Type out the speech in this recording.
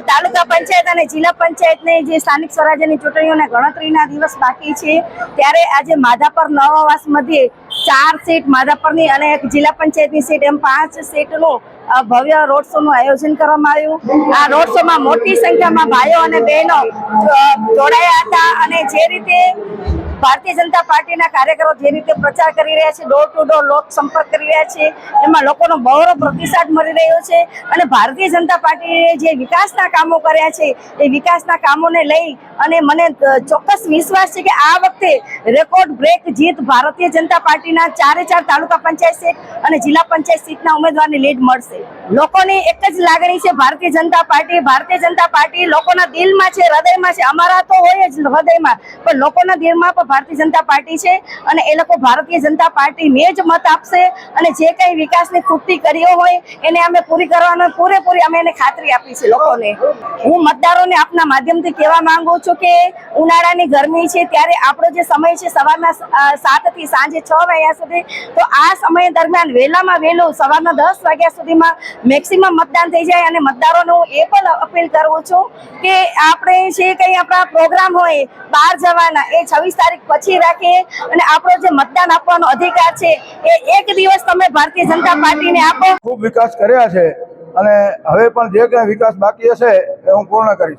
તાલુકા પંચાયત અને જિલ્લા પંચાયતની જે સ્થાનિક સ્વરાજ્યની ચૂંટણીઓના ગણતરીના દિવસ બાકી છે, ત્યારે આજે માધાપર નવાવાસ મધ્યે 4 સીટ માધાપરની અને એક જિલ્લા પંચાયતની સીટ એમ 5 સીટનું ભવ્ય રોડ શોનું આયોજન કરવામાં આવ્યું। આ રોડ શોમાં મોટી સંખ્યામાં ભાઈઓ અને બહેનો જોડાયા હતા અને જે રીતે ભારતીય જનતા પાર્ટીના કાર્યકરો જે રીતે પ્રચાર કરી રહ્યા છે, ડોર ટુ ડોર લોક સંપર્ક કરી રહ્યા છે, એમાં લોકોનો બહોળો પ્રતિસાદ મળી રહ્યો છે અને ભારતીય જનતા પાર્ટીએ જે વિકાસના કામો કર્યા છે એ વિકાસના કામોને લઈ અને મને ચોક્કસ વિશ્વાસ છે કે આ વખતે રેકોર્ડ બ્રેક જીત ભારતીય જનતા પાર્ટીના 4 તાલુકા પંચાયત સીટ અને જિલ્લા પંચાયત સીટના ઉમેદવારની લીડ મળશે। લોકોની એક જ લાગણી છે, ભારતીય જનતા પાર્ટી લોકોના દિલમાં છે, હૃદયમાં છે। અમારા તો હોય જ હૃદયમાં, પણ લોકોના દિલમાં પણ ભારતીય જનતા પાર્ટી છે અને એ લોકો ભારતીય જનતા પાર્ટીને જ મત આપશે અને જે કંઈ વિકાસની ખૂટતી કરીઓ હોય એને અમે પૂરી કરવાનો પૂરેપૂરી અમે એને ખાતરી આપી છે લોકોને। હું મતદારોને આપના માધ્યમથી કહેવા માંગુ છું કે ઉનાળાની ગરમી છે, ત્યારે આપણો જે સમય છે સવારના 7 થી સાંજે 6 વાગ્યા સુધી, તો આ સમય દરમિયાન વહેલામાં વહેલું સવારના 10 વાગ્યા સુધીમાં મેક્સિમમ મતદાન થઈ જાય। અને મતદારોને હું એ પણ અપીલ કરું છું કે આપણે જે કંઈ આપણા પ્રોગ્રામ હોય બહાર જવાના એ 26 તારીખ પછી રાખીએ અને આપણો જે મતદાન આપવાનો અધિકાર છે એ એક દિવસ તમે ભારતીય જનતા પાર્ટીને આપો। ખૂબ વિકાસ કર્યા છે અને હવે પણ જે કંઈ વિકાસ બાકી હશે એ હું પૂર્ણ કરીશ।